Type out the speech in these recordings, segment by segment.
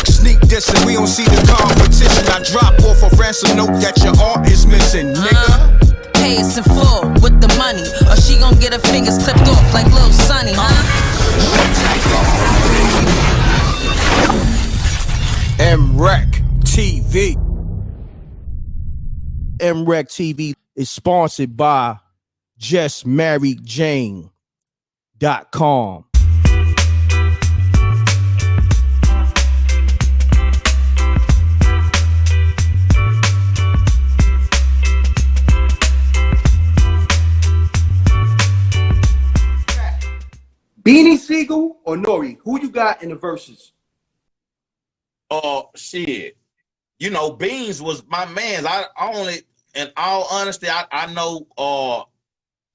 Sneak dissing, we don't see the competition. I drop off a ransom note that your art is missing, nigga. Pay us in full with the money, or she gon' get her fingers clipped off like Lil Sonny, MRecktv. MRecktv is sponsored by JustMarriedJane.com. Beanie Sigel or Nore? Who you got in the verses? Shit. You know, Beans was my man. I only, in all honesty, I know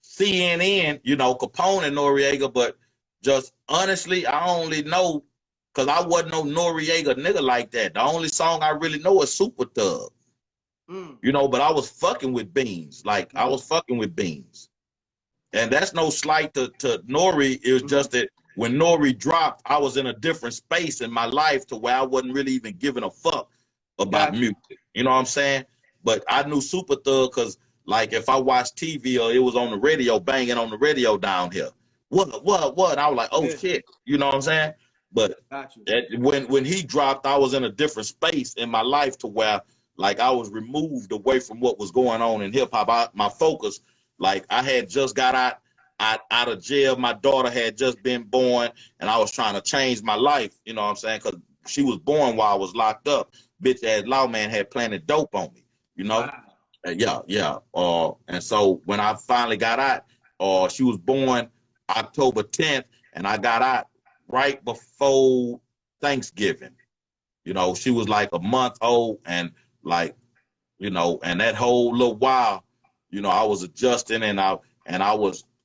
CNN, you know, Capone and Noriega, but just honestly, I only know because I wasn't no Noriega nigga like that. The only song I really know is Super Thug. You know, but I was fucking with Beans. Like, I was fucking with Beans. And that's no slight to Nore. It was just that when Nore dropped, I was in a different space in my life to where I wasn't really even giving a fuck about music. You know what I'm saying? But I knew Super Thug because, like, if I watched TV or it was on the radio, banging on the radio down here, what? I was like, oh, shit. You know what I'm saying? But when he dropped, I was in a different space in my life to where, like, I was removed away from what was going on in hip-hop. My focus, like, I had just got out of jail. My daughter had just been born, and I was trying to change my life, you know what I'm saying? Because she was born while I was locked up. Bitch-ass lawman had planted dope on me, you know? Yeah. And so when I finally got out, she was born October 10th, and I got out right before Thanksgiving. You know, she was like a month old, and, like, you know, and that whole little while, you know, I was adjusting, and I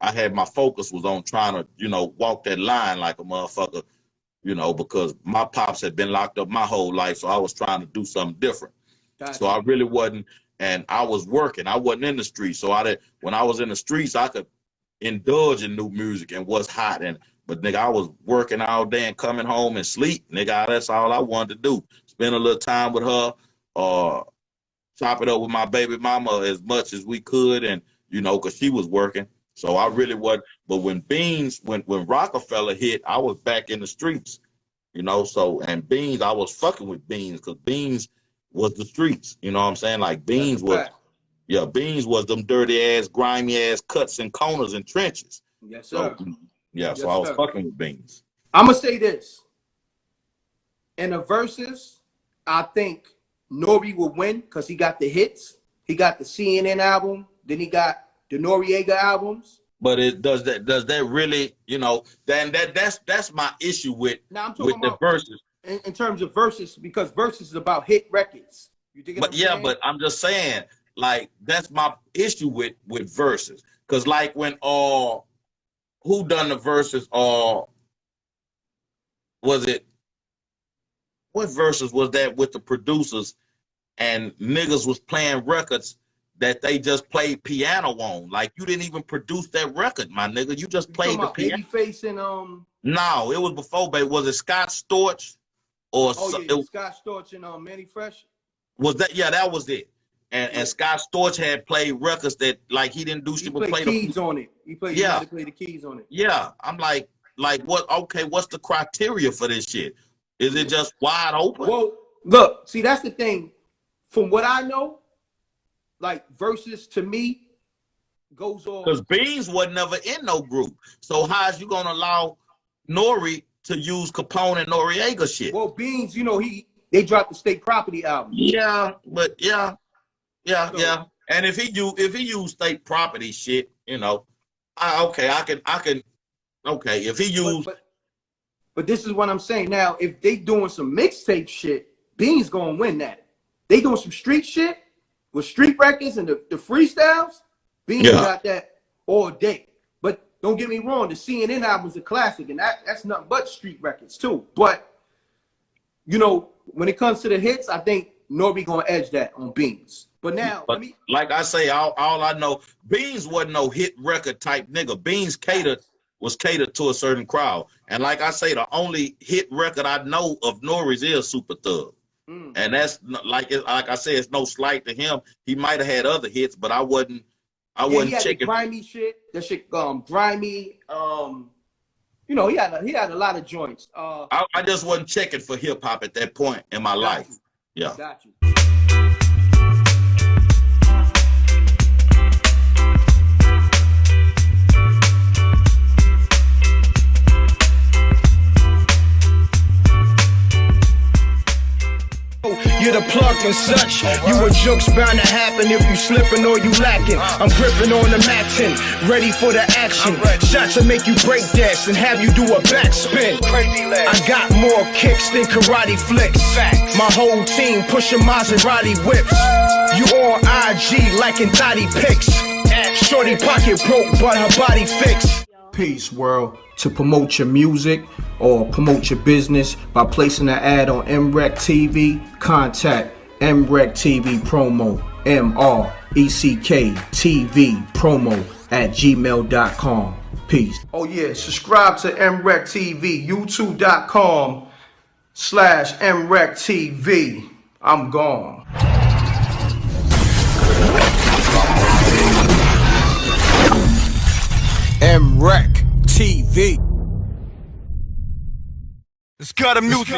had my focus was on trying to, you know, walk that line like a motherfucker, you know, because my pops had been locked up my whole life, so I was trying to do something different. So I really wasn't, and I was working. I wasn't in the streets, so when I was in the streets, I could indulge in new music and what's hot. But nigga, I was working all day and coming home and sleep, nigga. That's all I wanted to do. Spend a little time with her, chop it up with my baby mama as much as we could, and, you know, because she was working. So I really wasn't. But when Beans, when Rockefeller hit, I was back in the streets, you know. So, and Beans, I was fucking with Beans because Beans was the streets, you know what I'm saying? Like, Beans was, Beans was them dirty ass, grimy ass cuts and corners and trenches. Yes, sir. So, so I was fucking with Beans. I'm going to say this. In the verses, I think Nore will win because he got the hits. He got the CNN album. Then he got the Noriega albums. But does that really, you know, then that's my issue with the verses. In terms of verses, because verses is about hit records. You think? But yeah, but I'm just saying, like, that's my issue with verses. Cause like when who done the verses? Was it, what verses was that with the producers and niggas was playing records that they just played piano on? Like, you didn't even produce that record, my nigga. You just played the piano. Babyface and No, it was before Baby. Was it Scott Storch? Or Scott Storch and Manny Fresh? Was that? Yeah, that was it. And Scott Storch had played records that, like, he didn't do shit but play keys on it. He played play the keys on it. Yeah, I'm like what? Okay, what's the criteria for this shit? Is it just wide open? Well, look, see, that's the thing. From what I know, like, versus to me goes on because Beans was never in no group. So how's you gonna allow Nore to use Capone and Noriega shit? Well, Beans, you know, they dropped the State Property album. Yeah, but yeah. And if he used State Property shit, you know, I can okay. If he used, but this is what I'm saying. Now, if they doing some mixtape shit, Beans gonna win that. They doing some street shit with street records and the freestyles. Beans got that all day. But don't get me wrong, the CNN album's a classic, and that's nothing but street records too. But, you know, when it comes to the hits, I think Nore gonna edge that on Beans. But now, but like I say, all I know, Beans wasn't no hit record type nigga. Beans was catered to a certain crowd. And like I say, the only hit record I know of Nore's is Super Thug. And that's like I said, it's no slight to him. He might have had other hits, but I wasn't he had checking. The grimy shit. That shit grimy. You know, he had a lot of joints. I just wasn't checking for hip hop at that point in my life. Yeah. Got you. You're the plug and such. You a joke's bound to happen if you slipping or you lacking. I'm gripping on the Mac 10, ready for the action. Shots to make you break dance and have you do a backspin. I got more kicks than karate flicks. My whole team pushing Maserati whips. You on IG liking thotty pics. Shorty pocket broke, but her body fixed. Peace, world. To promote your music or promote your business by placing an ad on MRecktv, contact MRecktVpromo, MRecktVpromo @gmail.com. Peace. Oh yeah, subscribe to MRecktv, youtube.com/MRecktv. I'm gone. MRecktv. It's got a music.